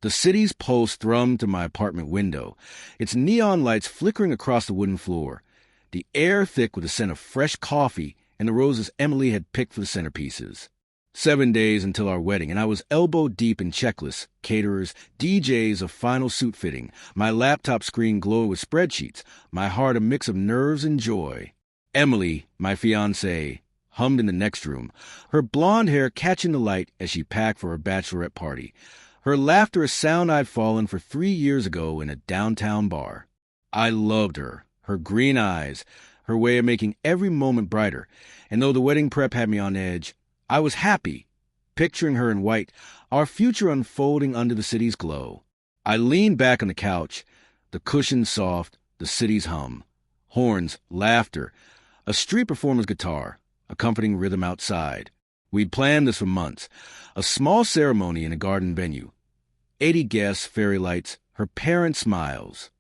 The city's pulse thrummed through my apartment window, its neon lights flickering across the wooden floor, the air thick with the scent of fresh coffee and the roses Emily had picked for the centerpieces. 7 days until our wedding, and I was elbow-deep in checklists, caterers, DJs of final suit fitting, my laptop screen glowing with spreadsheets, my heart a mix of nerves and joy. Emily, my fiancée, hummed in the next room, her blonde hair catching the light as she packed for her bachelorette party, her laughter a sound I'd fallen for 3 years ago in a downtown bar. I loved her green eyes, her way of making every moment brighter, and though the wedding prep had me on edge, I was happy, picturing her in white, our future unfolding under the city's glow. I leaned back on the couch, the cushions soft, the city's hum, horns, laughter, a street performer's guitar, a comforting rhythm outside. We'd planned this for months, a small ceremony in a garden venue. 80 guests, fairy lights, her parents' smiles.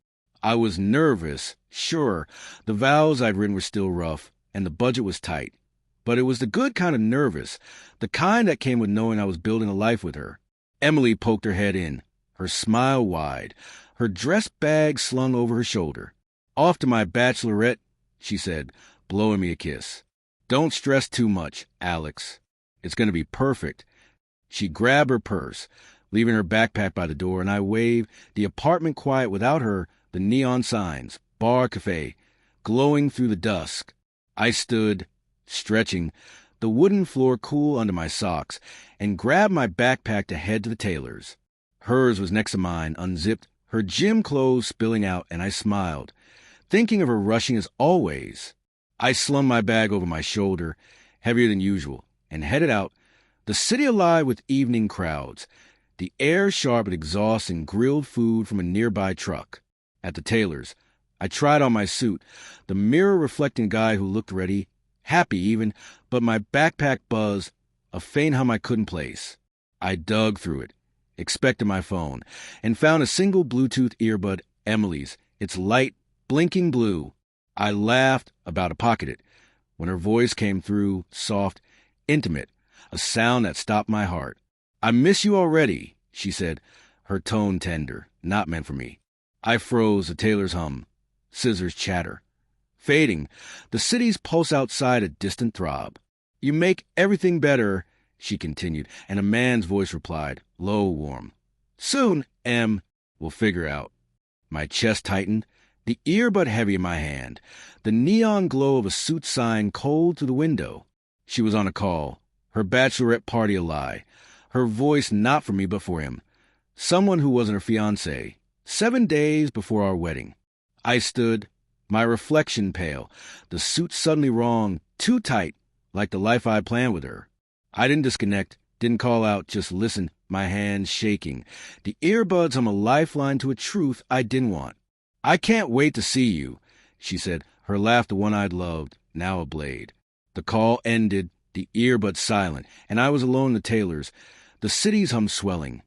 I was nervous, sure, the vows I'd written were still rough, and the budget was tight. But it was the good kind of nervous, the kind that came with knowing I was building a life with her. Emily poked her head in, her smile wide, her dress bag slung over her shoulder. "Off to my bachelorette," she said, blowing me a kiss. "Don't stress too much, Alex. It's going to be perfect." She grabbed her purse, leaving her backpack by the door, and I waved, the apartment quiet without her, the neon signs, bar, cafe, glowing through the dusk. I stood, stretching, the wooden floor cool under my socks, and grabbed my backpack to head to the tailor's. Hers was next to mine, unzipped, her gym clothes spilling out, and I smiled, thinking of her rushing as always. I slung my bag over my shoulder, heavier than usual, and headed out, the city alive with evening crowds, the air sharp with exhaust and grilled food from a nearby truck. At the tailor's, I tried on my suit, the mirror reflecting a guy who looked ready, happy even, but my backpack buzzed, a faint hum I couldn't place. I dug through it, expected my phone, and found a single Bluetooth earbud, Emily's, its light, blinking blue. I laughed, about to pocket it, when her voice came through, soft, intimate, a sound that stopped my heart. "I miss you already," she said, her tone tender, not meant for me. I froze, the tailor's hum, scissors chatter. Fading, the city's pulse outside a distant throb. "You make everything better," she continued, and a man's voice replied, low, warm. "Soon, Em. We'll figure out." My chest tightened, the earbud heavy in my hand, the neon glow of a suit sign cold through the window. She was on a call, her bachelorette party a lie, her voice not for me but for him, someone who wasn't her fiancé, 7 days before our wedding. I stood, my reflection pale, the suit suddenly wrong, too tight, like the life I planned with her. I didn't disconnect, didn't call out, just listened, my hands shaking, the earbuds on a lifeline to a truth I didn't want. "I can't wait to see you," she said, her laugh the one I'd loved, now a blade. The call ended, the earbuds silent, and I was alone in the tailor's, the city's hum swelling.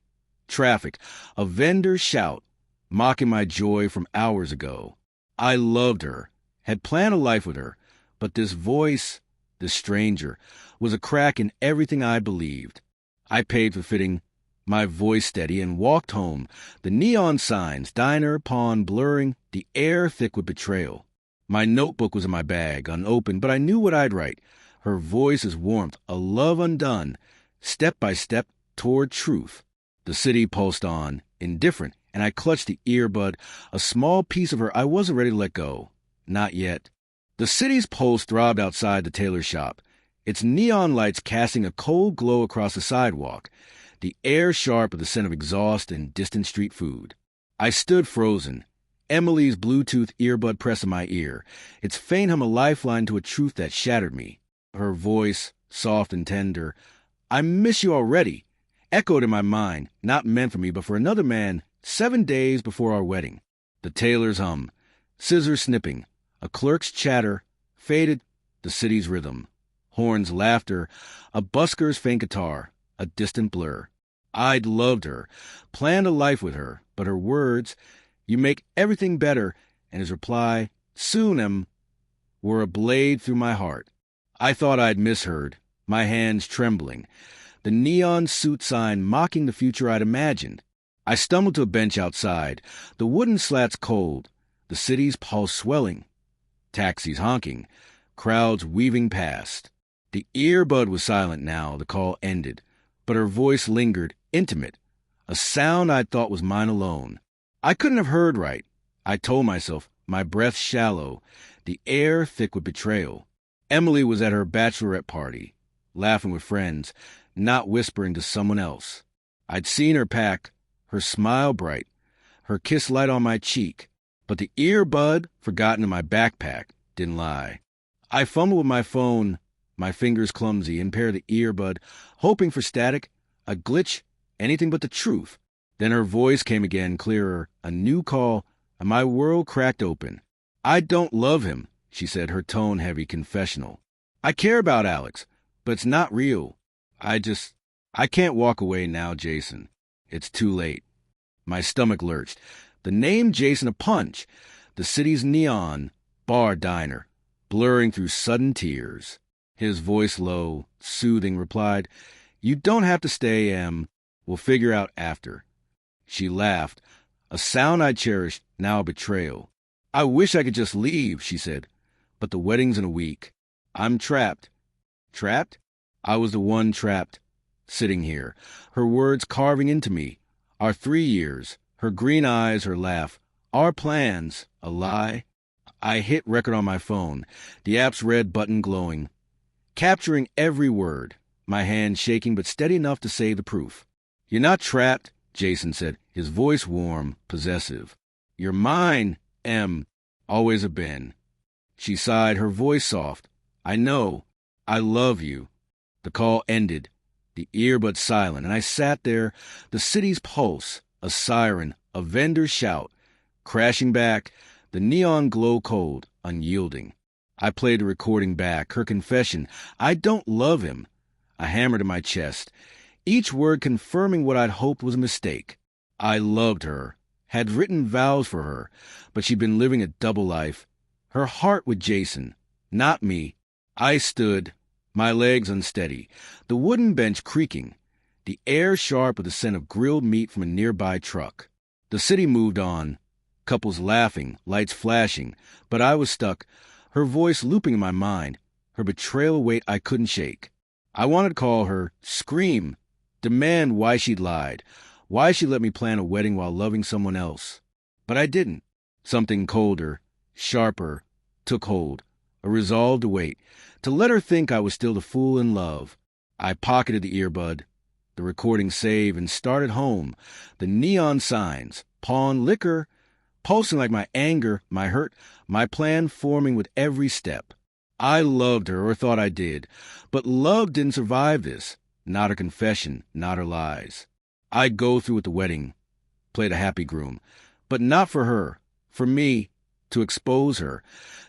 Traffic, a vendor's shout, mocking my joy from hours ago. I loved her, had planned a life with her, but this voice, this stranger, was a crack in everything I believed. I paid for fitting, my voice steady, and walked home, the neon signs, diner, pawn, blurring, the air thick with betrayal. My notebook was in my bag, unopened, but I knew what I'd write. Her voice's warmth, a love undone, step by step toward truth. The city pulsed on, indifferent, and I clutched the earbud, a small piece of her I wasn't ready to let go. Not yet. The city's pulse throbbed outside the tailor shop, its neon lights casting a cold glow across the sidewalk, the air sharp with the scent of exhaust and distant street food. I stood frozen, Emily's Bluetooth earbud pressed in my ear, its faint hum a lifeline to a truth that shattered me. Her voice, soft and tender, "I miss you already," echoed in my mind, not meant for me but for another man, 7 days before our wedding. The tailor's hum, scissors snipping, a clerk's chatter, faded, the city's rhythm. Horns, laughter, a busker's faint guitar, a distant blur. I'd loved her, planned a life with her, but her words, "You make everything better," and his reply, "Soon, Em," were a blade through my heart. I thought I'd misheard, my hands trembling, the neon suit sign mocking the future I'd imagined. I stumbled to a bench outside, the wooden slats cold, the city's pulse swelling, taxis honking, crowds weaving past. The earbud was silent now, the call ended, but her voice lingered, intimate, a sound I thought was mine alone. I couldn't have heard right. I told myself, my breath shallow, the air thick with betrayal. Emily was at her bachelorette party, laughing with friends, not whispering to someone else. I'd seen her pack, her smile bright, her kiss light on my cheek, but the earbud, forgotten in my backpack, didn't lie. I fumbled with my phone, my fingers clumsy, and paired the earbud, hoping for static, a glitch, anything but the truth. Then her voice came again, clearer, a new call, and my world cracked open. I don't love him, she said, her tone heavy, confessional. I care about Alex, but it's not real. I can't walk away now, Jason. It's too late. My stomach lurched. The name Jason a punch. The city's neon, bar diner, blurring through sudden tears. His voice low, soothing, replied, "You don't have to stay, Em. We'll figure out after." She laughed, a sound I cherished, now a betrayal. "I wish I could just leave," she said, "but the wedding's in a week. I'm trapped." Trapped? I was the one trapped, sitting here, her words carving into me. Our 3 years, her green eyes, her laugh, our plans, a lie. I hit record on my phone, the app's red button glowing, capturing every word, my hand shaking but steady enough to say the proof. "You're not trapped," Jason said, his voice warm, possessive. "You're mine, Em, always have been." She sighed, her voice soft. "I know. I love you." The call ended, the earbud silent, and I sat there, the city's pulse, a siren, a vendor's shout, crashing back, the neon glow cold, unyielding. I played the recording back, her confession, "I don't love him." I hammered in my chest, each word confirming what I'd hoped was a mistake. I loved her, had written vows for her, but she'd been living a double life. Her heart with Jason, not me. I stood, my legs unsteady, the wooden bench creaking, the air sharp with the scent of grilled meat from a nearby truck. The city moved on, couples laughing, lights flashing, but I was stuck, her voice looping in my mind, her betrayal weight I couldn't shake. I wanted to call her, scream, demand why she'd lied, why she let me plan a wedding while loving someone else. But I didn't. Something colder, sharper, took hold, a resolve to wait, to let her think I was still the fool in love. I pocketed the earbud, the recording save, and started home, the neon signs, pawn liquor, pulsing like my anger, my hurt, my plan forming with every step. I loved her, or thought I did, but love didn't survive this, not her confession, not her lies. I'd go through with the wedding, play the happy groom, but not for her, for me, to expose her,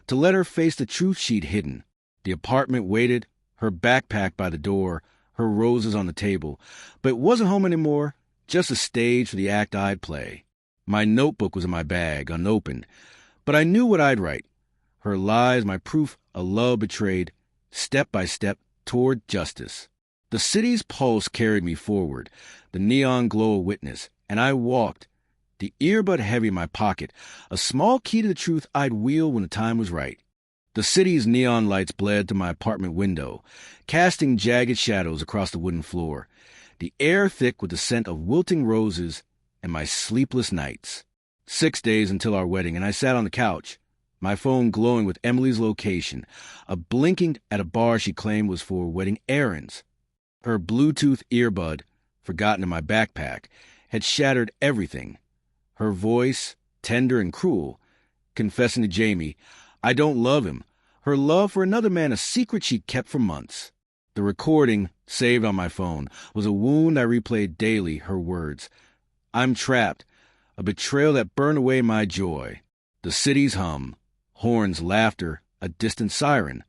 to let her face the truth she'd hidden. The apartment waited, her backpack by the door, her roses on the table, but it wasn't home anymore, just a stage for the act I'd play. My notebook was in my bag, unopened, but I knew what I'd write. Her lies, my proof, a love betrayed, step by step, toward justice. The city's pulse carried me forward, the neon glow a witness, and I walked, the earbud heavy in my pocket, a small key to the truth I'd wield when the time was right. The city's neon lights bled through my apartment window, casting jagged shadows across the wooden floor, the air thick with the scent of wilting roses and my sleepless nights. 6 days until our wedding, and I sat on the couch, my phone glowing with Emily's location, a blinking at a bar she claimed was for wedding errands. Her Bluetooth earbud, forgotten in my backpack, had shattered everything. Her voice, tender and cruel, confessing to Jamie, I don't love him. Her love for another man, a secret she'd kept for months. The recording, saved on my phone, was a wound I replayed daily, her words. I'm trapped, a betrayal that burned away my joy. The city's hum, horns, laughter, a distant siren.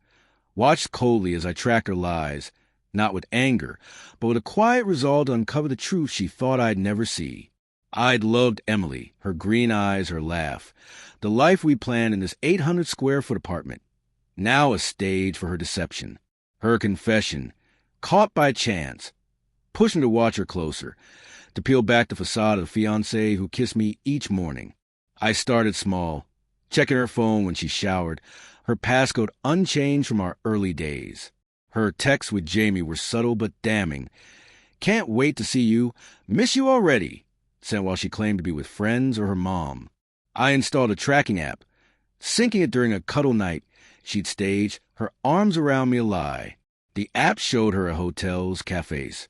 Watched coldly as I tracked her lies, not with anger, but with a quiet resolve to uncover the truth she thought I'd never see. I'd loved Emily, her green eyes, her laugh, the life we planned in this 800-square-foot apartment. Now a stage for her deception, her confession, caught by chance, pushing to watch her closer, to peel back the facade of the fiancé who kissed me each morning. I started small, checking her phone when she showered, her passcode unchanged from our early days. Her texts with Jamie were subtle but damning. "Can't wait to see you. Miss you already," sent while she claimed to be with friends or her mom. I installed a tracking app, syncing it during a cuddle night she'd staged, her arms around me a lie. The app showed her at hotels, cafes,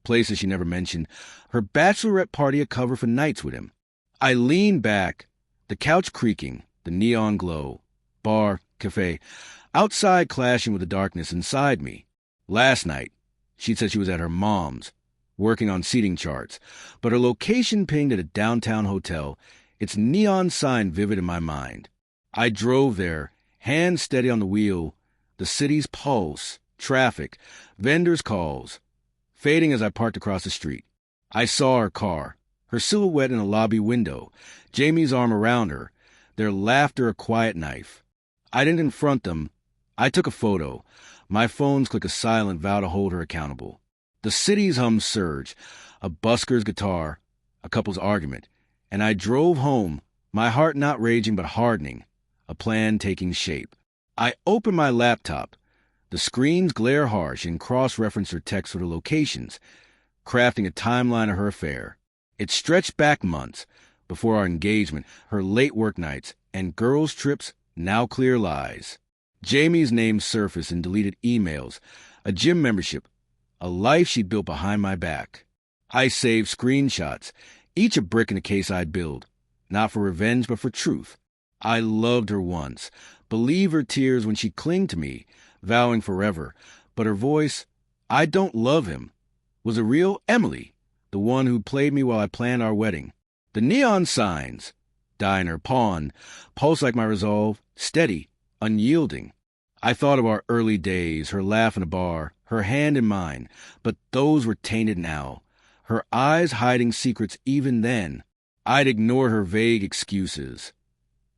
places she never mentioned, her bachelorette party a cover for nights with him. I leaned back, the couch creaking, the neon glow, bar, cafe, outside clashing with the darkness inside me. Last night, she'd said she was at her mom's, working on seating charts, but her location pinged at a downtown hotel, its neon sign vivid in my mind. I drove there, hands steady on the wheel, the city's pulse, traffic, vendors' calls, fading as I parked across the street. I saw her car, her silhouette in a lobby window, Jamie's arm around her, their laughter a quiet knife. I didn't confront them. I took a photo. My phone's click of silent vow to hold her accountable. The city's hum surged, a busker's guitar, a couple's argument, and I drove home, my heart not raging but hardening, a plan taking shape. I opened my laptop. The screens glare harsh and cross-reference her texts with her locations, crafting a timeline of her affair. It stretched back months before our engagement, her late work nights, and girls' trips, now clear lies. Jamie's name surfaced in deleted emails, a gym membership, a life she'd built behind my back. I saved screenshots, each a brick in a case I'd build, not for revenge but for truth. I loved her once, believed her tears when she clinged to me, vowing forever, but her voice, "I don't love him," was a real Emily, the one who played me while I planned our wedding. The neon signs, diner, pawn, pulse like my resolve, steady, unyielding. I thought of our early days, her laugh in a bar, her hand in mine, but those were tainted now, her eyes hiding secrets even then. I'd ignored her vague excuses,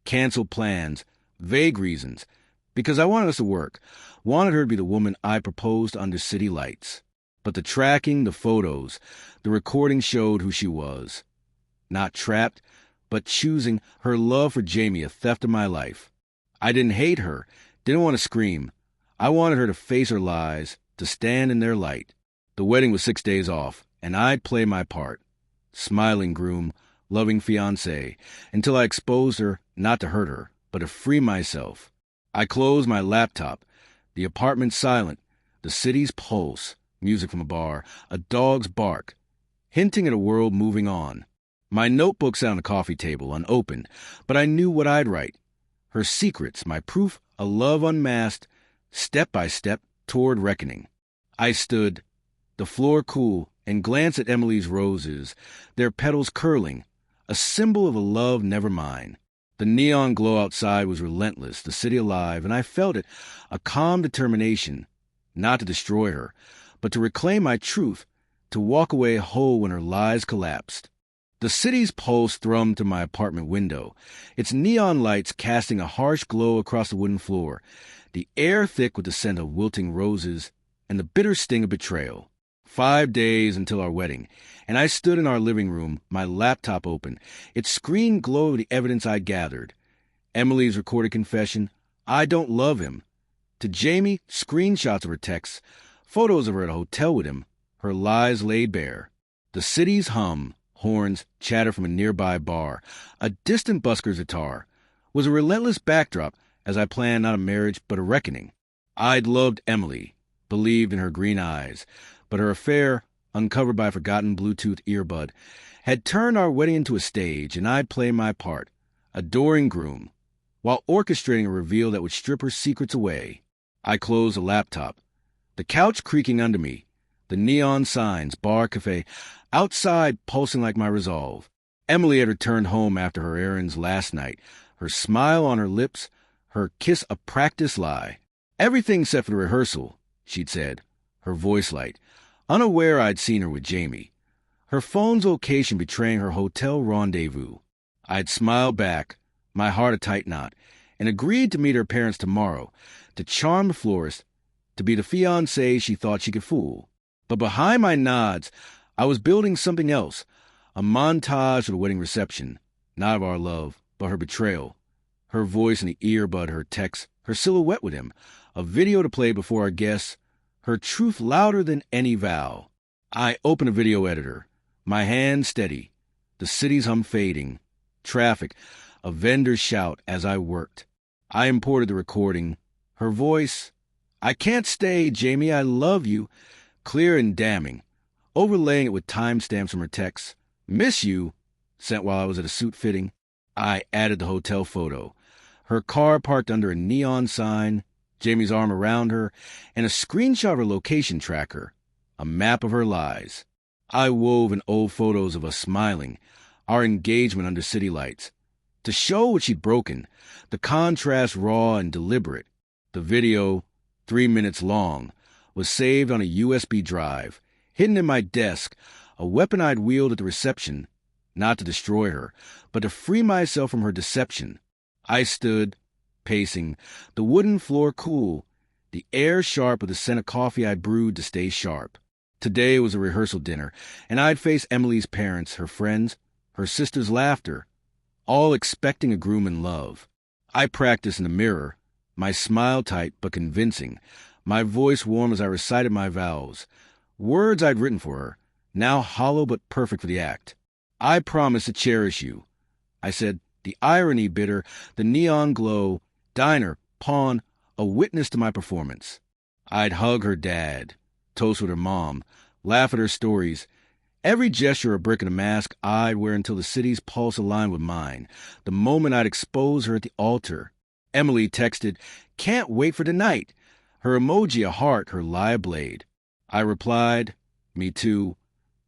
canceled plans, vague reasons, because I wanted us to work, wanted her to be the woman I proposed under city lights. But the tracking, the photos, the recording showed who she was. Not trapped, but choosing her love for Jamie, a theft of my life. I didn't hate her, didn't want to scream. I wanted her to face her lies, to stand in their light. The wedding was 6 days off, and I'd play my part. Smiling groom, loving fiancé, until I exposed her, not to hurt her, but to free myself. I closed my laptop, the apartment silent, the city's pulse, music from a bar, a dog's bark, hinting at a world moving on. My notebook sat on the coffee table, unopened, but I knew what I'd write. Her secrets, my proof, a love unmasked, step by step, toward reckoning. I stood, the floor cool, and glanced at Emily's roses, their petals curling, a symbol of a love never mine. The neon glow outside was relentless, the city alive, and I felt it, a calm determination, not to destroy her, but to reclaim my truth, to walk away whole when her lies collapsed. The city's pulse thrummed to my apartment window, its neon lights casting a harsh glow across the wooden floor, the air thick with the scent of wilting roses and the bitter sting of betrayal. 5 days until our wedding, and I stood in our living room, my laptop open, its screen glowed with the evidence I gathered. Emily's recorded confession, "I don't love him." To Jamie, screenshots of her texts, photos of her at a hotel with him, her lies laid bare. The city's hum, horns, chatter from a nearby bar, a distant busker's guitar, was a relentless backdrop as I planned not a marriage but a reckoning. I'd loved Emily, believed in her green eyes, but her affair, uncovered by a forgotten Bluetooth earbud, had turned our wedding into a stage, and I'd play my part, adoring groom, while orchestrating a reveal that would strip her secrets away. I closed the laptop, the couch creaking under me, the neon signs, bar, cafe, outside pulsing like my resolve. Emily had returned home after her errands last night, her smile on her lips, her kiss a practiced lie. "Everything's set for the rehearsal," she'd said, her voice light, unaware I'd seen her with Jamie, her phone's location betraying her hotel rendezvous. I'd smiled back, my heart a tight knot, and agreed to meet her parents tomorrow, to charm the florist, to be the fiancé she thought she could fool. But behind my nods, I was building something else, a montage of the wedding reception, not of our love, but her betrayal. Her voice in the earbud, her text, her silhouette with him, a video to play before our guests, her truth louder than any vow. I open a video editor, my hand steady, the city's hum fading, traffic, a vendor's shout as I worked. I imported the recording. Her voice, "I can't stay, Jamie, I love you," clear and damning, overlaying it with timestamps from her texts. "Miss you," sent while I was at a suit fitting. I added the hotel photo. Her car parked under a neon sign, Jamie's arm around her, and a screenshot of her location tracker, a map of her lies. I wove in old photos of us smiling, our engagement under city lights. To show what she'd broken, the contrast raw and deliberate. The video, 3 minutes long, was saved on a USB drive, hidden in my desk, a weapon I'd wield at the reception, not to destroy her, but to free myself from her deception. I stood, pacing, the wooden floor cool, the air sharp with the scent of coffee I'd brewed to stay sharp. Today was a rehearsal dinner, and I'd face Emily's parents, her friends, her sister's laughter, all expecting a groom in love. I practiced in the mirror, my smile tight but convincing, my voice warm as I recited my vows, words I'd written for her, now hollow but perfect for the act. "I promise to cherish you," I said, the irony bitter, the neon glow, diner, pawn, a witness to my performance. I'd hug her dad, toast with her mom, laugh at her stories. Every gesture a brick and a mask I'd wear until the city's pulse aligned with mine, the moment I'd expose her at the altar. Emily texted, "Can't wait for tonight," her emoji a heart, her lie a blade. I replied, "Me too."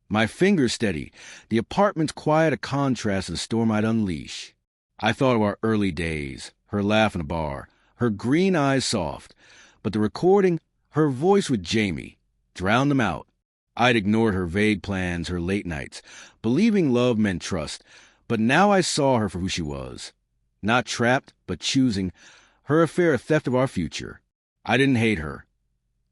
My fingers steady, the apartment's quiet a contrast to the storm I'd unleash. I thought of our early days, her laugh in a bar, her green eyes soft, but the recording, her voice with Jamie, drowned them out. I'd ignored her vague plans, her late nights, believing love meant trust, but now I saw her for who she was. Not trapped, but choosing, her affair a theft of our future. I didn't hate her.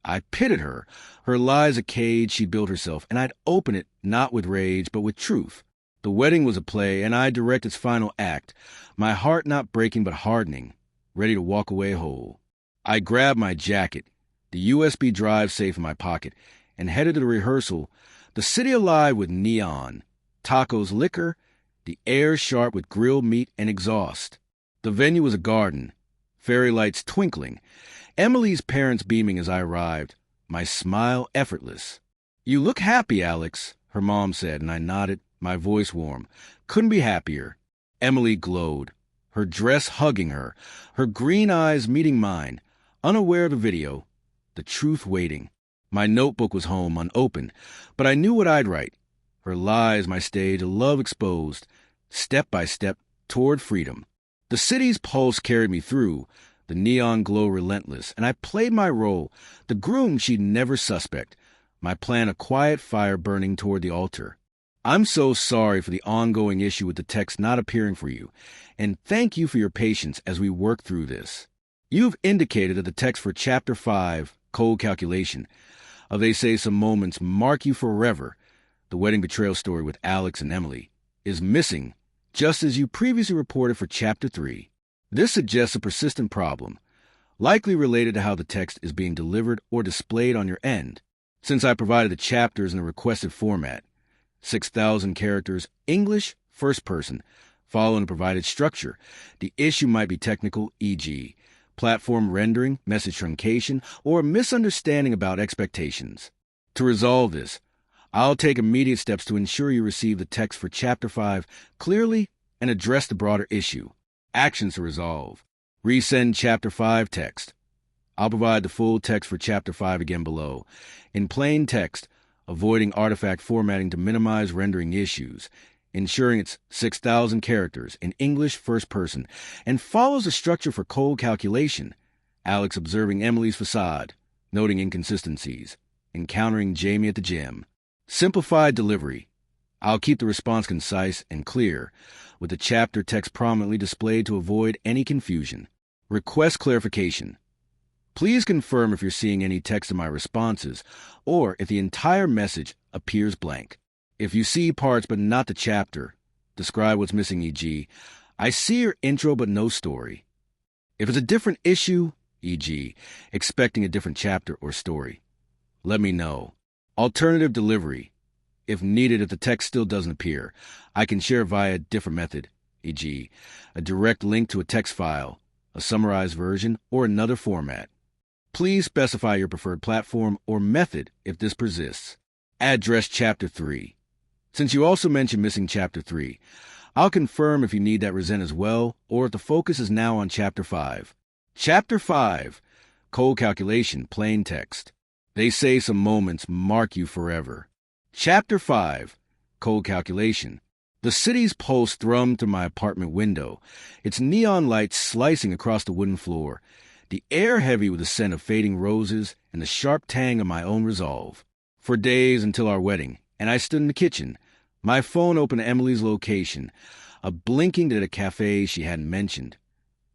I pitted her, her lies a cage she'd built herself, and I'd open it not with rage, but with truth. The wedding was a play, and I'd direct its final act, my heart not breaking but hardening, ready to walk away whole. I grabbed my jacket, the USB drive safe in my pocket, and headed to the rehearsal, the city alive with neon, tacos, liquor, the air sharp with grilled meat and exhaust. The venue was a garden, fairy lights twinkling, Emily's parents beaming as I arrived, my smile effortless. "You look happy, Alex," her mom said, and I nodded, my voice warm. Couldn't be happier. Emily glowed, her dress hugging her, her green eyes meeting mine, unaware of the video, the truth waiting. My notebook was home, unopened, but I knew what I'd write. Her lies, my stage, a love exposed, step by step, toward freedom. The city's pulse carried me through, the neon glow relentless, and I played my role, the groom she'd never suspect, my plan a quiet fire burning toward the altar. "I'm so sorry for the ongoing issue with the text not appearing for you, and thank you for your patience as we work through this. You've indicated that the text for Chapter 5, Cold Calculation, of They Say Some Moments Mark You Forever, the wedding betrayal story with Alex and Emily, is missing, just as you previously reported for Chapter 3. This suggests a persistent problem, likely related to how the text is being delivered or displayed on your end. Since I provided the chapters in the requested format, 6,000 characters, English, first person, following the provided structure, the issue might be technical, e.g., platform rendering, message truncation, or misunderstanding about expectations. To resolve this, I'll take immediate steps to ensure you receive the text for Chapter 5 clearly and address the broader issue. Actions to resolve. Resend Chapter 5 text. I'll provide the full text for Chapter 5 again below. In plain text, avoiding artifact formatting to minimize rendering issues, ensuring it's 6,000 characters in English first person, and follows the structure for cold calculation. Alex observing Emily's facade, noting inconsistencies, encountering Jamie at the gym. Simplified delivery. I'll keep the response concise and clear, with the chapter text prominently displayed to avoid any confusion. Request clarification. Please confirm if you're seeing any text in my responses, or if the entire message appears blank. If you see parts but not the chapter, describe what's missing, e.g., I see your intro but no story. If it's a different issue, e.g., expecting a different chapter or story, let me know. Alternative delivery. If needed, if the text still doesn't appear, I can share via a different method, e.g., a direct link to a text file, a summarized version, or another format. Please specify your preferred platform or method if this persists. Address Chapter 3. Since you also mentioned missing Chapter 3, I'll confirm if you need that resent as well, or if the focus is now on Chapter 5. Chapter 5. Code calculation, plain text. They say some moments mark you forever. Chapter 5. Code calculation. The city's pulse thrummed through my apartment window, its neon lights slicing across the wooden floor, the air heavy with the scent of fading roses and the sharp tang of my own resolve. For days until our wedding, and I stood in the kitchen, my phone opened to Emily's location, a blinking at a cafe she hadn't mentioned,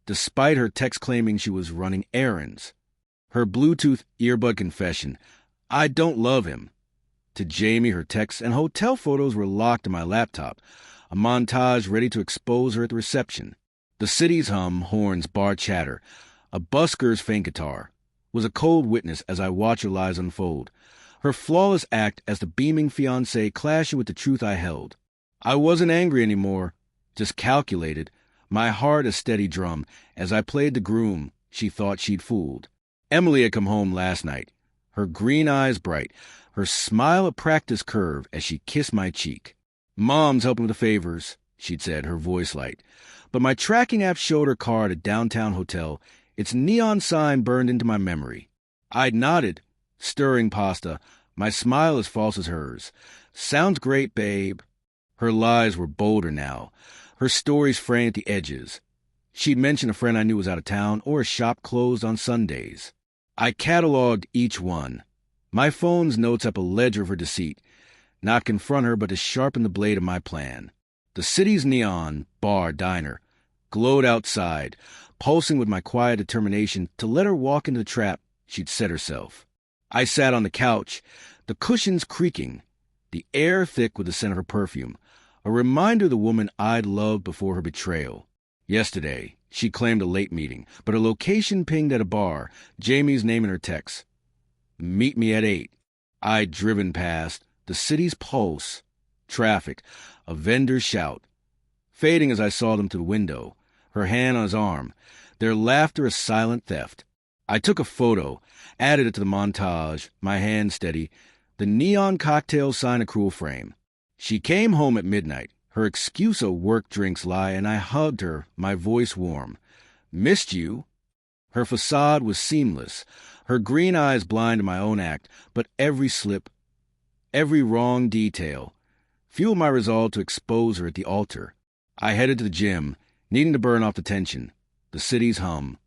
despite her text claiming she was running errands. Her Bluetooth earbud confession, I don't love him. To Jamie, her texts and hotel photos were locked in my laptop, a montage ready to expose her at the reception. The city's hum, horns, bar chatter, a busker's faint guitar, was a cold witness as I watched her lies unfold, her flawless act as the beaming fiancé clashing with the truth I held. I wasn't angry anymore, just calculated, my heart a steady drum as I played the groom she thought she'd fooled. Emily had come home last night, her green eyes bright, her smile a practice curve as she kissed my cheek. Mom's helping with the favors, she'd said, her voice light. But my tracking app showed her car at a downtown hotel, its neon sign burned into my memory. I'd nodded, stirring pasta, my smile as false as hers. Sounds great, babe. Her lies were bolder now, her stories fraying at the edges. She'd mentioned a friend I knew was out of town or a shop closed on Sundays. I cataloged each one. My phone's notes up a ledger of her deceit, not confront her but to sharpen the blade of my plan. The city's neon, bar, diner, glowed outside, pulsing with my quiet determination to let her walk into the trap she'd set herself. I sat on the couch, the cushions creaking, the air thick with the scent of her perfume, a reminder of the woman I'd loved before her betrayal. Yesterday, she claimed a late meeting, but her location pinged at a bar, Jamie's name in her text. Meet me at 8. I'd driven past, the city's pulse, traffic, a vendor's shout. Fading as I saw them through the window, her hand on his arm, their laughter a silent theft. I took a photo, added it to the montage, my hand steady, the neon cocktail sign a cruel frame. She came home at midnight, her excuse a work drinks lie, and I hugged her, my voice warm. Missed you. Her facade was seamless, her green eyes blind to my own act, but every slip, every wrong detail, fueled my resolve to expose her at the altar. I headed to the gym, needing to burn off the tension, the city's hum,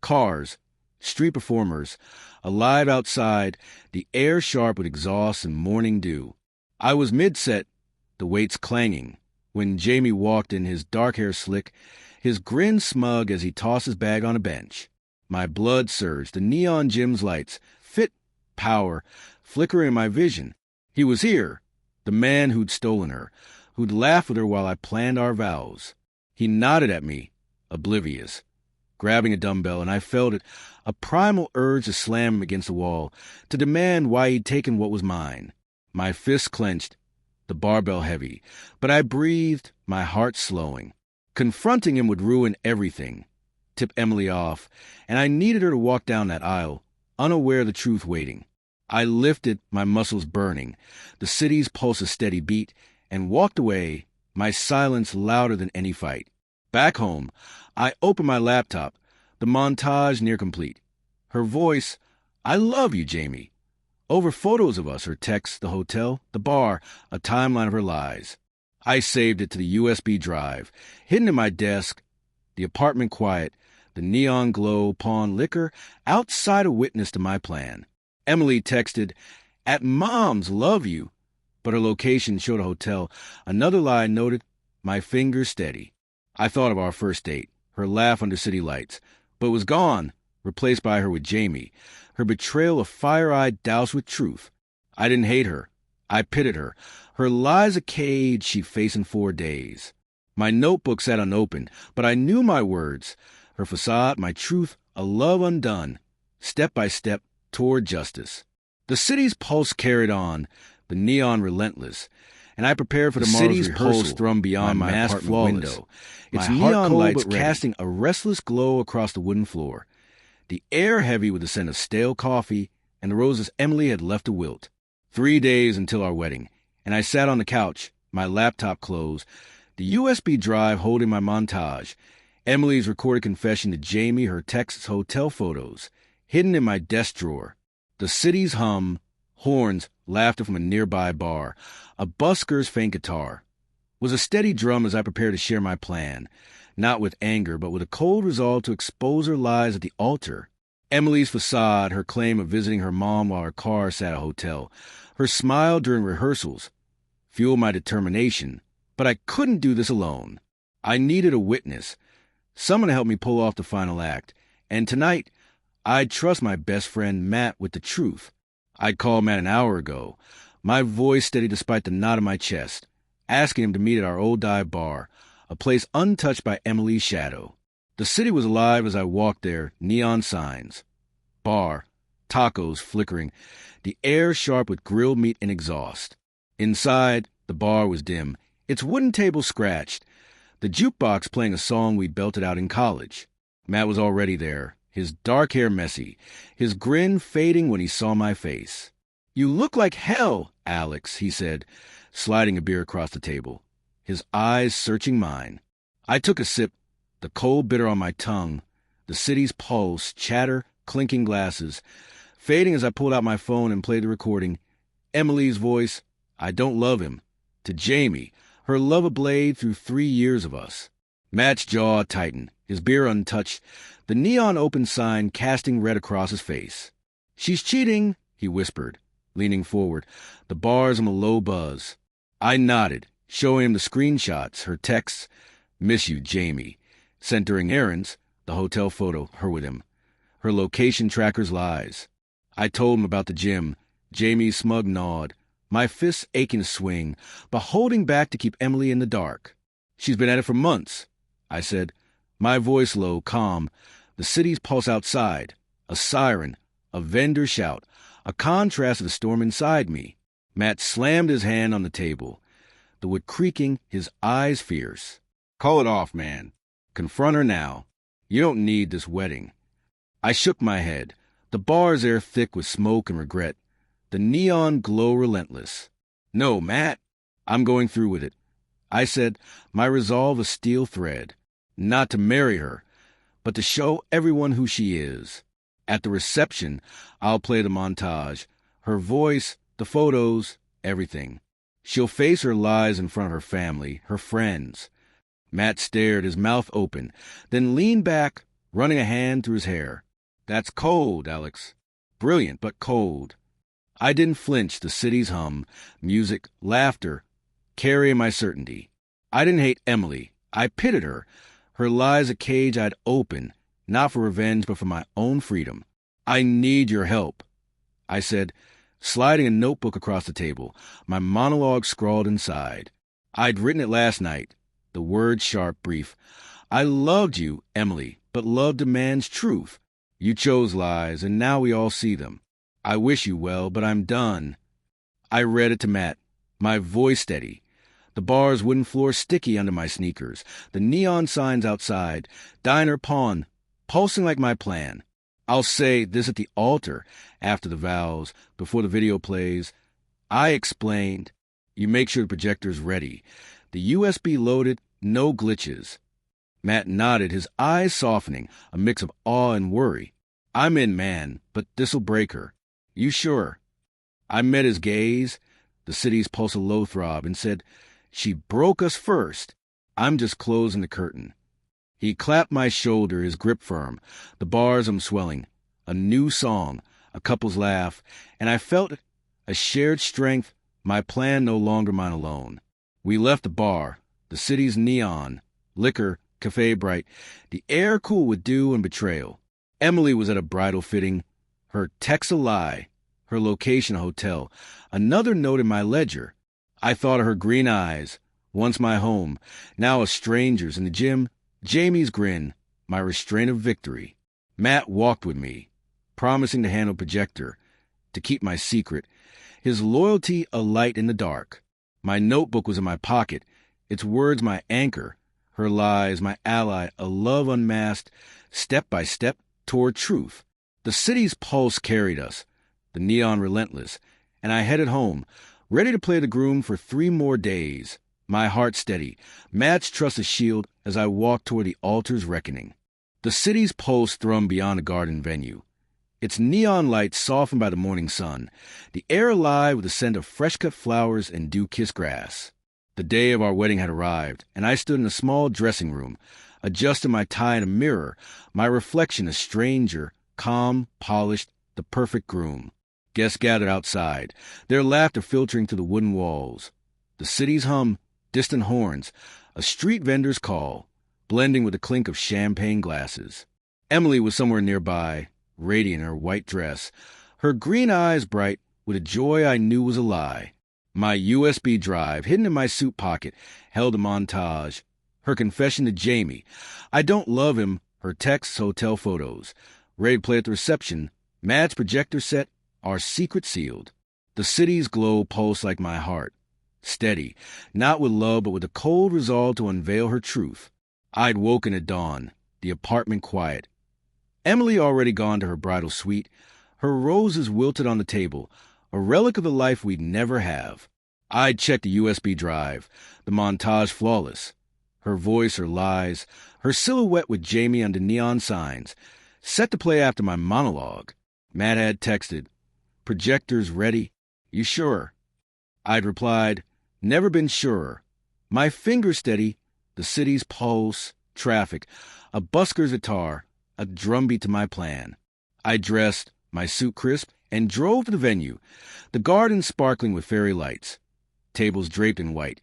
cars, street performers, alive outside, the air sharp with exhaust and morning dew. I was mid-set, the weights clanging, when Jamie walked in, his dark hair slick, his grin smug as he tossed his bag on a bench. My blood surged, the neon gym's lights, fit, power, flickering in my vision. He was here, the man who'd stolen her, who'd laughed with her while I planned our vows. He nodded at me, oblivious, grabbing a dumbbell, and I felt it, a primal urge to slam him against the wall, to demand why he'd taken what was mine. My fists clenched, the barbell heavy, but I breathed, my heart slowing. Confronting him would ruin everything, tip Emily off, and I needed her to walk down that aisle, unaware of the truth waiting. I lifted, my muscles burning, the city's pulse a steady beat, and walked away, my silence louder than any fight. Back home, I opened my laptop, the montage near complete. Her voice, I love you, Jamie. Over photos of us, her texts, the hotel, the bar, a timeline of her lies. I saved it to the USB drive, hidden in my desk, the apartment quiet, the neon glow, pawn liquor, outside a witness to my plan. Emily texted, at Mom's, love you, but her location showed a hotel. Another lie noted, my fingers steady. I thought of our first date, her laugh under city lights, but was gone, replaced by her with Jamie, her betrayal a fire-eyed douse with truth. I didn't hate her. I pitied her. Her lie's a cage she'd face in 4 days. My notebook sat unopened, but I knew my words. Her facade, my truth, a love undone, step by step toward justice. The city's pulse carried on, the neon relentless, and I prepared for tomorrow's city's rehearsal. pulse thrummed beyond my masked apartment window. Its My heart neon cold lights but ready. casting a restless glow across the wooden floor. The air heavy with the scent of stale coffee and the roses Emily had left to wilt. 3 days until our wedding, and I sat on the couch, my laptop closed, the USB drive holding my montage, Emily's recorded confession to Jamie, her texts, hotel photos, hidden in my desk drawer, the city's hum, horns, laughter from a nearby bar, a busker's faint guitar. Was a steady drum as I prepared to share my plan, not with anger, but with a cold resolve to expose her lies at the altar. Emily's facade, her claim of visiting her mom while her car sat at a hotel, her smile during rehearsals, fueled my determination. But I couldn't do this alone. I needed a witness, someone to help me pull off the final act. And tonight, I'd trust my best friend Matt with the truth. I'd called Matt an hour ago, my voice steady despite the knot in my chest, asking him to meet at our old dive bar, a place untouched by Emily's shadow. The city was alive as I walked there, neon signs. Bar, tacos flickering, the air sharp with grilled meat and exhaust. Inside, the bar was dim, its wooden table scratched, the jukebox playing a song we belted out in college. Matt was already there, his dark hair messy, his grin fading when he saw my face. "You look like hell, Alex," he said, sliding a beer across the table, his eyes searching mine. I took a sip, the cold bitter on my tongue, the city's pulse, chatter, clinking glasses, fading as I pulled out my phone and played the recording. Emily's voice, "I don't love him," to Jamie, her love ablaze through 3 years of us. Matt's jaw tightened, his beer untouched, the neon open sign casting red across his face. "She's cheating," he whispered, leaning forward, the bars on a low buzz. I nodded, showing him the screenshots, her texts, "Miss you, Jamie," sent during errands, the hotel photo, her with him, her location tracker's lies. I told him about the gym, Jamie's smug nod, my fists aching to swing, but holding back to keep Emily in the dark. "She's been at it for months," I said, my voice low, calm, the city's pulse outside, a siren, a vendor shout, a contrast to the storm inside me. Matt slammed his hand on the table, the wood creaking, his eyes fierce. "Call it off, man. Confront her now. You don't need this wedding." I shook my head, the bar's air thick with smoke and regret, the neon glow relentless. "No, Matt, I'm going through with it," I said, my resolve a steel thread, not to marry her, but to show everyone who she is. At the reception, I'll play the montage, her voice, the photos, everything. She'll face her lies in front of her family, her friends. Matt stared, his mouth open, then leaned back, running a hand through his hair. "That's cold, Alex. Brilliant, but cold." I didn't flinch, the city's hum, music, laughter, carrying my certainty. I didn't hate Emily. I pitied her. Her lies a cage I'd open, not for revenge, but for my own freedom. "I need your help," I said, sliding a notebook across the table, my monologue scrawled inside. I'd written it last night, the words sharp, brief. "I loved you, Emily, but love demands truth. You chose lies, and now we all see them. I wish you well, but I'm done." I read it to Matt, my voice steady, the bar's wooden floor sticky under my sneakers, the neon signs outside, diner pawn, pulsing like my plan. I'll say this at the altar, after the vows, before the video plays. I explained, "You make sure the projector's ready. The USB loaded, no glitches." Matt nodded, his eyes softening, a mix of awe and worry. "I'm in, man, but this'll break her." "You sure?" I met his gaze, the city's pulse a low throb, and said, "She broke us first. I'm just closing the curtain." He clapped my shoulder, his grip firm, the bars swelling. A new song, a couple's laugh, and I felt a shared strength, my plan no longer mine alone. We left the bar, the city's neon, liquor, cafe bright, the air cool with dew and betrayal. Emily was at a bridal fitting, her text a lie, her location a hotel, another note in my ledger. I thought of her green eyes, once my home, now a stranger's in the gym, Jamie's grin, my restraint of victory. Matt walked with me, promising to handle projector, to keep my secret, his loyalty a light in the dark. My notebook was in my pocket, its words my anchor, her lies my ally, a love unmasked, step by step toward truth. The city's pulse carried us, the neon relentless, and I headed home, ready to play the groom for 3 more days, my heart steady, Matt's trust a shield as I walked toward the altar's reckoning. The city's pulse thrummed beyond the garden venue, its neon lights softened by the morning sun, the air alive with the scent of fresh-cut flowers and dew-kissed grass. The day of our wedding had arrived, and I stood in a small dressing room, adjusting my tie in a mirror, my reflection a stranger, calm, polished, the perfect groom. Guests gathered outside, their laughter filtering through the wooden walls. The city's hum, distant horns, a street vendor's call, blending with the clink of champagne glasses. Emily was somewhere nearby, radiant in her white dress, her green eyes bright with a joy I knew was a lie. My USB drive, hidden in my suit pocket, held a montage. Her confession to Jamie. I don't love him, her texts, hotel photos. Ready to play at the reception. Matt's projector set, our secret sealed. The city's glow pulsed like my heart. Steady, not with love but with a cold resolve to unveil her truth. I'd woken at dawn, the apartment quiet. Emily already gone to her bridal suite, her roses wilted on the table, a relic of the life we'd never have. I'd checked the USB drive, the montage flawless. Her voice, her lies, her silhouette with Jamie under neon signs, set to play after my monologue. Matt had texted, "Projectors ready? You sure?" I'd replied, "Never been surer." My fingers steady, the city's pulse, traffic, a busker's guitar, a drumbeat to my plan. I dressed, my suit crisp, and drove to the venue, the garden sparkling with fairy lights, tables draped in white,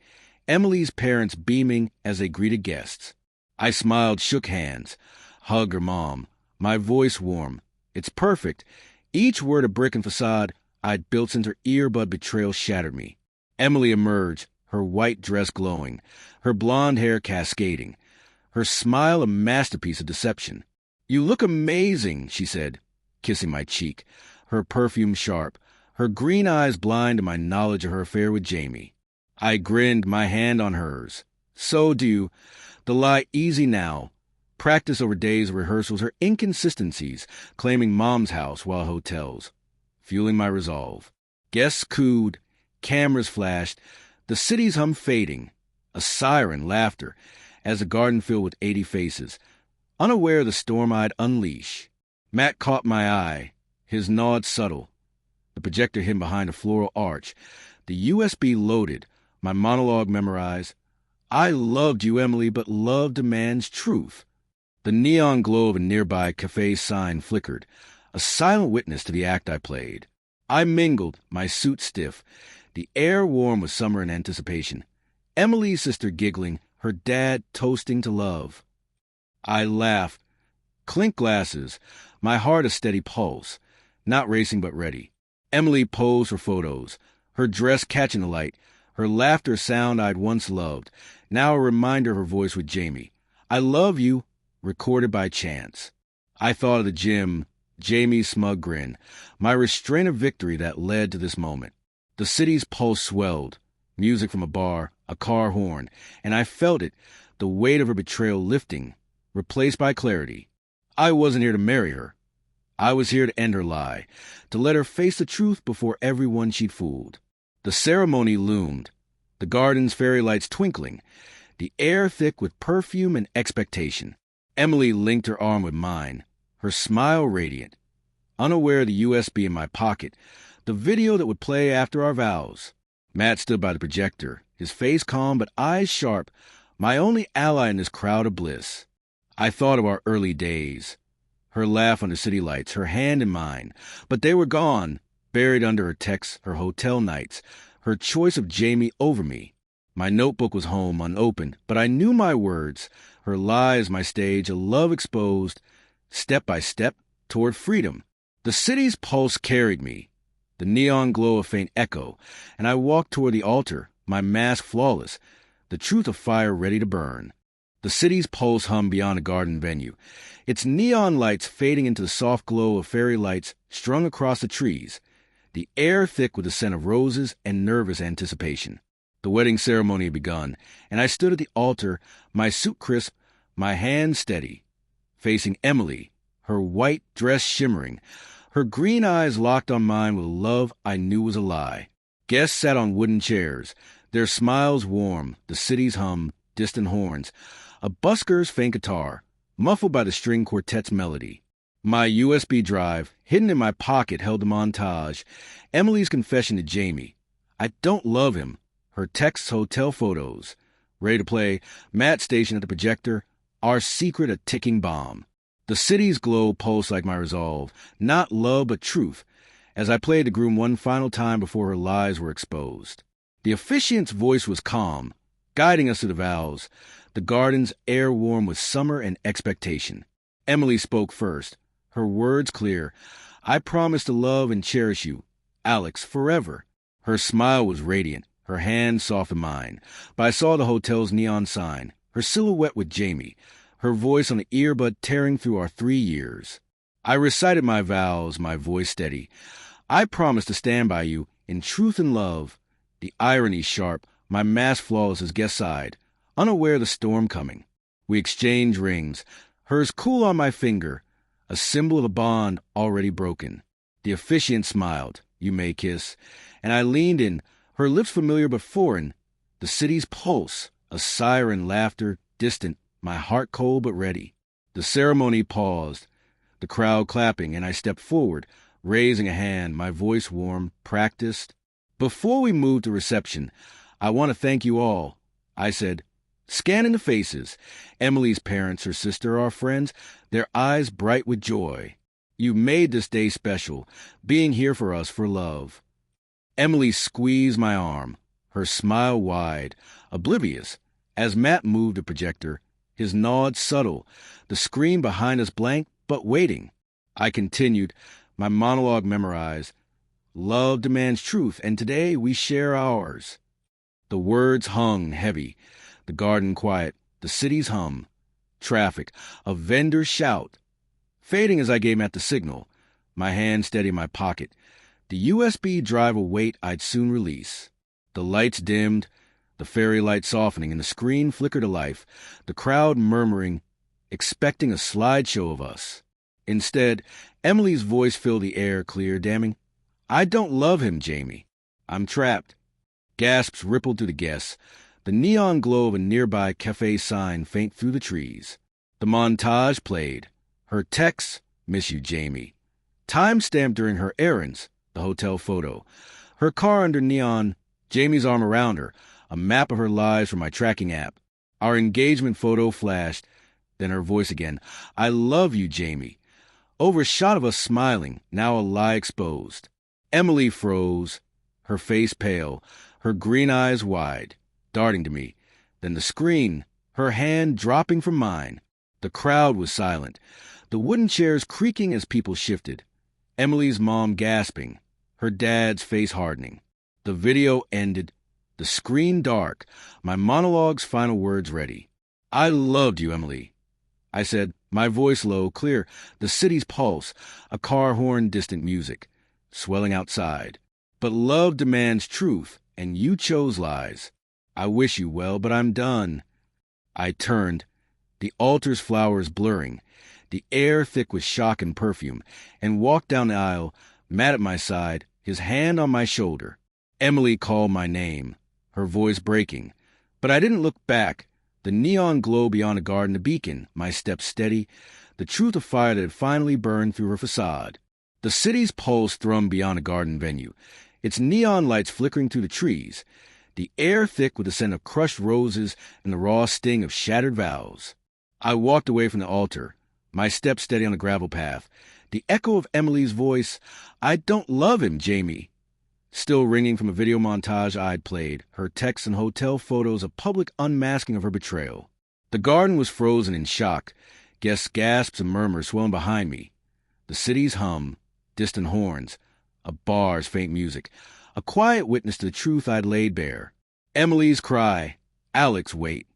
Emily's parents beaming as they greeted guests. I smiled, shook hands, hugged her mom, my voice warm. It's perfect. Each word a brick and facade I'd built since her earbud betrayal shattered me. Emily emerged, her white dress glowing, her blonde hair cascading, her smile a masterpiece of deception. "You look amazing," she said, kissing my cheek, her perfume sharp, her green eyes blind to my knowledge of her affair with Jamie. I grinned, my hand on hers. "So do you. The lie easy now." Practice over days of rehearsals, her inconsistencies, claiming Mom's house while hotels, fueling my resolve. Guests cooed, cameras flashed, the city's hum fading, a siren laughter, as the garden filled with 80 faces, unaware of the storm I'd unleash. Matt caught my eye, his nod subtle, the projector hidden behind a floral arch, the USB loaded, my monologue memorized. "I loved you, Emily, but love demands truth." The neon glow of a nearby cafe sign flickered, a silent witness to the act I played. I mingled, my suit stiff, the air warm with summer and anticipation. Emily's sister giggling, her dad toasting to love. I laughed, clink glasses, my heart a steady pulse, not racing but ready. Emily posed for photos, her dress catching the light, her laughter a sound I'd once loved, now a reminder of her voice with Jamie. "I love you," recorded by chance. I thought of the gym, Jamie's smug grin, my restraint of victory that led to this moment. The city's pulse swelled, music from a bar, a car horn, and I felt it, the weight of her betrayal lifting, replaced by clarity. I wasn't here to marry her. I was here to end her lie, to let her face the truth before everyone she'd fooled. The ceremony loomed, the garden's fairy lights twinkling, the air thick with perfume and expectation. Emily linked her arm with mine, her smile radiant. Unaware of the USB in my pocket, the video that would play after our vows. Matt stood by the projector, his face calm but eyes sharp, my only ally in this crowd of bliss. I thought of our early days, her laugh under city lights, her hand in mine, but they were gone, buried under her texts, her hotel nights, her choice of Jamie over me. My notebook was home, unopened, but I knew my words, her lies my stage, a love exposed, step by step, toward freedom. The city's pulse carried me, the neon glow a faint echo, and I walked toward the altar, my mask flawless, the truth of fire ready to burn. The city's pulse hummed beyond a garden venue, its neon lights fading into the soft glow of fairy lights strung across the trees, the air thick with the scent of roses and nervous anticipation. The wedding ceremony had begun, and I stood at the altar, my suit crisp, my hand steady, facing Emily, her white dress shimmering, her green eyes locked on mine with a love I knew was a lie. Guests sat on wooden chairs, their smiles warm, the city's hum, distant horns, a busker's faint guitar, muffled by the string quartet's melody. My USB drive, hidden in my pocket, held the montage, Emily's confession to Jamie. I don't love him. Her texts, hotel photos. Ready to play, Matt stationed at the projector, our secret a ticking bomb. The city's glow pulsed like my resolve, not love but truth, as I played the groom one final time before her lies were exposed. The officiant's voice was calm, guiding us to the vows, the garden's air warm with summer and expectation. Emily spoke first, her words clear. I promise to love and cherish you, Alex, forever. Her smile was radiant, her hand soft in mine, but I saw the hotel's neon sign, her silhouette with Jamie, her voice on the earbud tearing through our 3 years. I recited my vows, my voice steady. I promise to stand by you in truth and love, the irony sharp, my mask flawless as guest side, unaware of the storm coming. We exchanged rings, hers cool on my finger, a symbol of a bond already broken. The officiant smiled, you may kiss, and I leaned in, her lips familiar but foreign, the city's pulse, a siren laughter, distant, my heart cold but ready. The ceremony paused, the crowd clapping, and I stepped forward, raising a hand, my voice warm, practiced. Before we moved to reception, I want to thank you all, I said, scanning the faces, Emily's parents, her sister, our friends, their eyes bright with joy. You made this day special, being here for us for love. Emily squeezed my arm, her smile wide, oblivious, as Matt moved the projector, his nod subtle, the screen behind us blank but waiting. I continued, my monologue memorized. Love demands truth, and today we share ours. The words hung heavy, the garden quiet, the city's hum, traffic, a vendor's shout. Fading as I gave Matt the signal, my hand steady in my pocket, the USB drive a weight I'd soon release. The lights dimmed, the fairy light softening, and the screen flickered to life, the crowd murmuring, expecting a slideshow of us. Instead, Emily's voice filled the air, clear, damning, I don't love him, Jamie. I'm trapped. Gasps rippled through the guests, the neon glow of a nearby cafe sign faint through the trees. The montage played. Her texts, miss you, Jamie. Time stamped during her errands, the hotel photo. Her car under neon, Jamie's arm around her, a map of her lives from my tracking app. Our engagement photo flashed, then her voice again. I love you, Jamie. Over a shot of us smiling, now a lie exposed. Emily froze, her face pale, her green eyes wide, darting to me. Then the screen, her hand dropping from mine. The crowd was silent, the wooden chairs creaking as people shifted. Emily's mom gasping, her dad's face hardening. The video ended, the screen dark, my monologue's final words ready. I loved you, Emily. I said, my voice low, clear, the city's pulse, a car horn, distant music, swelling outside. But love demands truth, and you chose lies. I wish you well, but I'm done. I turned, the altar's flowers blurring, the air thick with shock and perfume, and walked down the aisle, Matt at my side, his hand on my shoulder. Emily called my name, her voice breaking, but I didn't look back. The neon glow beyond the garden, the beacon, my steps steady, the truth of fire that had finally burned through her facade. The city's pulse thrummed beyond the garden venue, its neon lights flickering through the trees, the air thick with the scent of crushed roses and the raw sting of shattered vows. I walked away from the altar, my steps steady on the gravel path, the echo of Emily's voice, I don't love him, Jamie, still ringing from a video montage I'd played, her texts and hotel photos a public unmasking of her betrayal. The garden was frozen in shock, guests' gasps and murmurs swelling behind me. The city's hum, distant horns, a bar's faint music, a quiet witness to the truth I'd laid bare. Emily's cry, "Alex, wait,"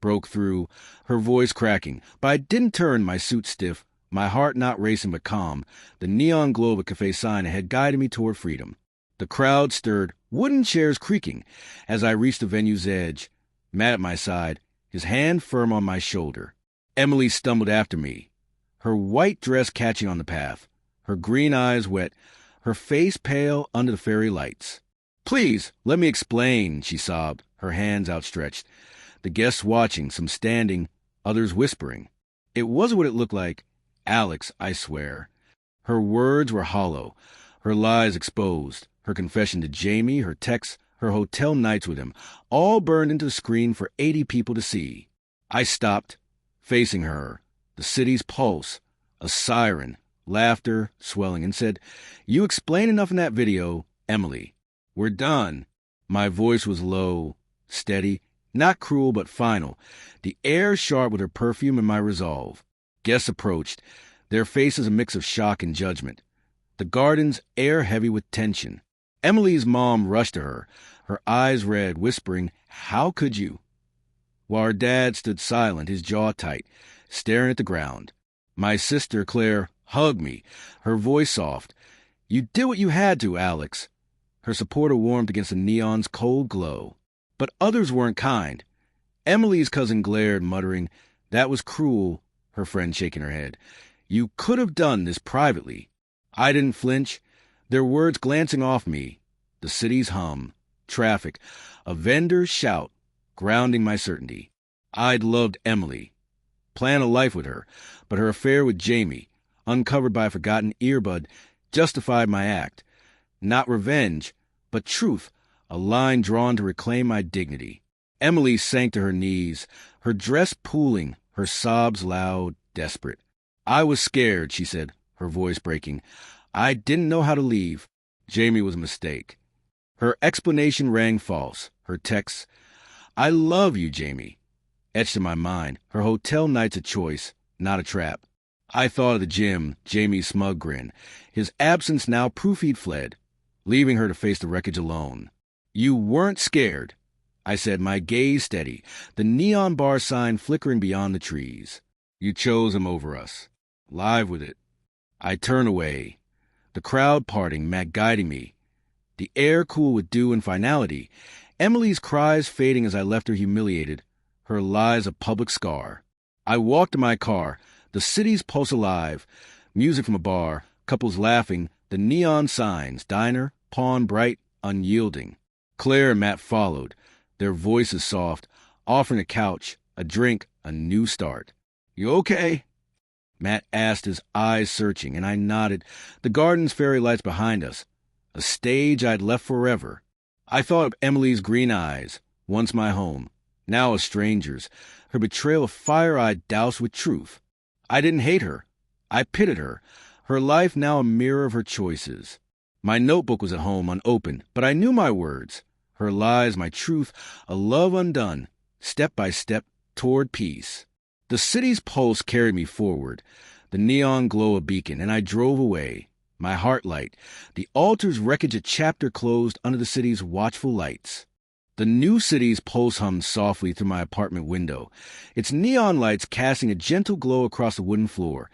broke through, her voice cracking, but I didn't turn, my suit stiff, my heart not racing but calm. The neon glow of a cafe sign had guided me toward freedom. The crowd stirred, wooden chairs creaking, as I reached the venue's edge. Matt at my side, his hand firm on my shoulder. Emily stumbled after me, her white dress catching on the path, her green eyes wet, her face pale under the fairy lights. "Please, let me explain," she sobbed, her hands outstretched. The guests watching, some standing, others whispering. It wasn't what it looked like. Alex, I swear. Her words were hollow, her lies exposed, her confession to Jamie, her texts, her hotel nights with him, all burned into the screen for 80 people to see. I stopped, facing her, the city's pulse, a siren, laughter swelling, and said, "You explain enough in that video, Emily. We're done." My voice was low, steady, not cruel but final, the air sharp with her perfume and my resolve. Guests approached, their faces a mix of shock and judgment. The gardens air heavy with tension. Emily's mom rushed to her, her eyes red, whispering, "How could you?" While her dad stood silent, his jaw tight, staring at the ground. My sister, Claire, hugged me, her voice soft. "You did what you had to, Alex." Her supporter warmed against the neon's cold glow. But others weren't kind. Emily's cousin glared, muttering, "That was cruel," her friend shaking her head. "You could have done this privately." I didn't flinch, their words glancing off me. The city's hum, traffic, a vendor's shout, grounding my certainty. I'd loved Emily, planned a life with her, but her affair with Jamie, uncovered by a forgotten earbud, justified my act. Not revenge, but truth, a line drawn to reclaim my dignity. Emily sank to her knees, her dress pooling, her sobs loud, desperate. "I was scared," she said, her voice breaking. "I didn't know how to leave. Jamie was a mistake." Her explanation rang false, her texts, "I love you, Jamie," etched in my mind, her hotel nights a choice, not a trap. I thought of the gym, Jamie's smug grin, his absence now proof he'd fled, leaving her to face the wreckage alone. "You weren't scared," I said, my gaze steady, the neon bar sign flickering beyond the trees. "You chose him over us. Live with it." I turned away, the crowd parting, Matt guiding me, the air cool with dew and finality, Emily's cries fading as I left her humiliated, her lies a public scar. I walked to my car, the city's pulse alive, music from a bar, couples laughing, the neon signs, diner, pawn bright, unyielding. Claire and Matt followed, their voices soft, offering a couch, a drink, a new start. "You okay?" Matt asked, his eyes searching, and I nodded, the garden's fairy lights behind us, a stage I'd left forever. I thought of Emily's green eyes, once my home, now a stranger's, her betrayal of fire I'd doused with truth. I didn't hate her. I pitied her, her life now a mirror of her choices. My notebook was at home, unopened, but I knew my words, her lies, my truth, a love undone, step by step toward peace. The city's pulse carried me forward, the neon glow a beacon, and I drove away, my heart light, the altar's wreckage a chapter closed under the city's watchful lights. The new city's pulse hummed softly through my apartment window, its neon lights casting a gentle glow across the wooden floor,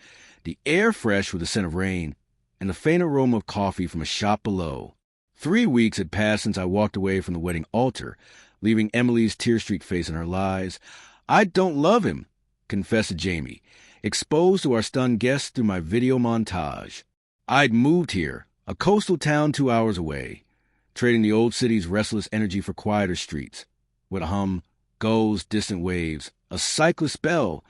the air fresh with the scent of rain, and the faint aroma of coffee from a shop below. 3 weeks had passed since I walked away from the wedding altar, leaving Emily's tear-streaked face and her lies. "I don't love him," confessed Jamie, exposed to our stunned guests through my video montage. I'd moved here, a coastal town 2 hours away, trading the old city's restless energy for quieter streets, with a hum, gulls, distant waves, a cyclist bell,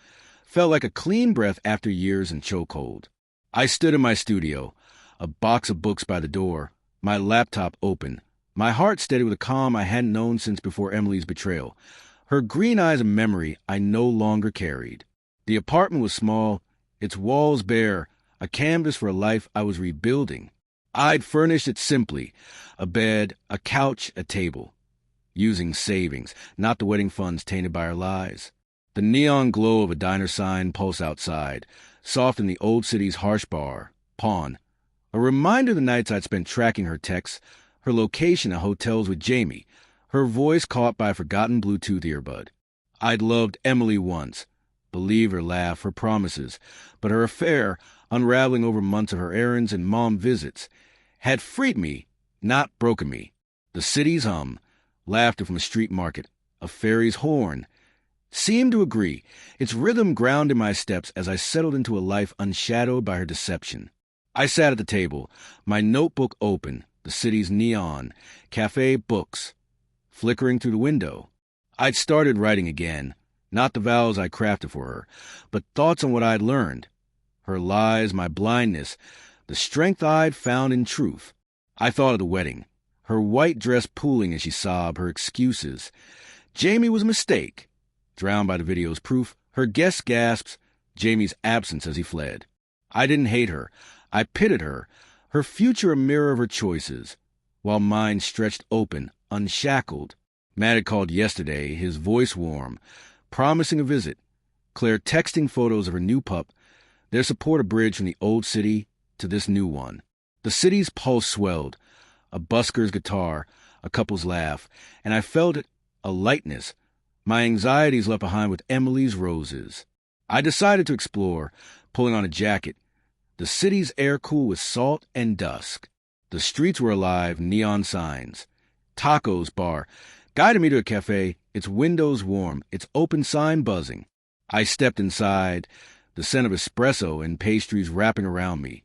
felt like a clean breath after years in chokehold. I stood in my studio, a box of books by the door, my laptop open, my heart steady with a calm I hadn't known since before Emily's betrayal. Her green eyes a memory I no longer carried. The apartment was small, its walls bare, a canvas for a life I was rebuilding. I'd furnished it simply, a bed, a couch, a table, using savings, not the wedding funds tainted by our lies. The neon glow of a diner sign pulsed outside, soft in the old city's harsh bar, pawn, A reminder of the nights I'd spent tracking her texts, her location at hotels with Jamie, her voice caught by a forgotten Bluetooth earbud. I'd loved Emily once, believed her laugh, her promises, but her affair, unraveling over months of her errands and mom visits, had freed me, not broken me. The city's hum, laughter from a street market, a ferry's horn, seemed to agree, its rhythm grounded my steps as I settled into a life unshadowed by her deception. I sat at the table, my notebook open, the city's neon, cafe books, flickering through the window. I'd started writing again, not the vows I crafted for her, but thoughts on what I'd learned. Her lies, my blindness, the strength I'd found in truth. I thought of the wedding, her white dress pooling as she sobbed, her excuses. Jamie was a mistake. Drowned by the video's proof, her guest gasps, Jamie's absence as he fled. I didn't hate her. I pitied her, her future a mirror of her choices, while mine stretched open, unshackled. Matt had called yesterday, his voice warm, promising a visit. Claire texting photos of her new pup, their support a bridge from the old city to this new one. The city's pulse swelled, a busker's guitar, a couple's laugh, and I felt it, a lightness, my anxieties left behind with Emily's roses. I decided to explore, pulling on a jacket. The city's air cool with salt and dusk. The streets were alive, neon signs. Tacos bar guided me to a cafe, its windows warm, its open sign buzzing. I stepped inside, the scent of espresso and pastries wrapping around me,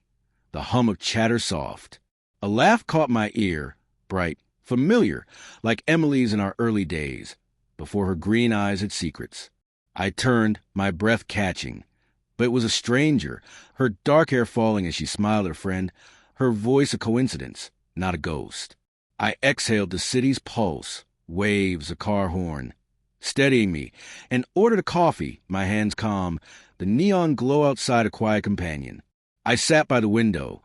the hum of chatter soft. A laugh caught my ear, bright, familiar, like Emily's in our early days, before her green eyes had secrets. I turned, my breath catching. But it was a stranger, her dark hair falling as she smiled at her friend, her voice a coincidence, not a ghost. I exhaled the city's pulse, waves, a car horn, steadying me, and ordered a coffee, my hands calm, the neon glow outside a quiet companion. I sat by the window,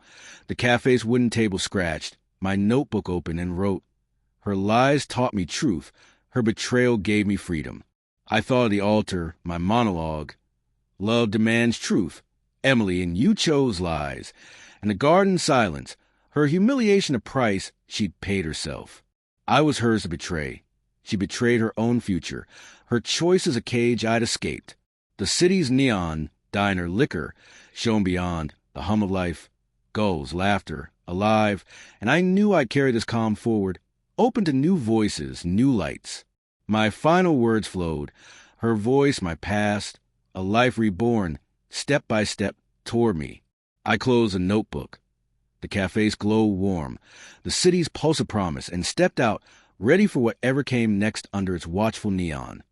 the cafe's wooden table scratched, my notebook open and wrote. Her lies taught me truth, her betrayal gave me freedom. I thought of the altar, my monologue. Love demands truth, Emily, and you chose lies. And the garden silence, her humiliation a price she'd paid herself. I was hers to betray. She betrayed her own future, her choice as a cage I'd escaped. The city's neon, diner, liquor, shone beyond, the hum of life, gulls, laughter, alive, and I knew I'd carry this calm forward, open to new voices, new lights. My final words flowed, her voice, my past, a life reborn, step by step, toward me. I closed the notebook, the cafe's glow warm, the city's pulse of promise, and stepped out, ready for whatever came next under its watchful neon.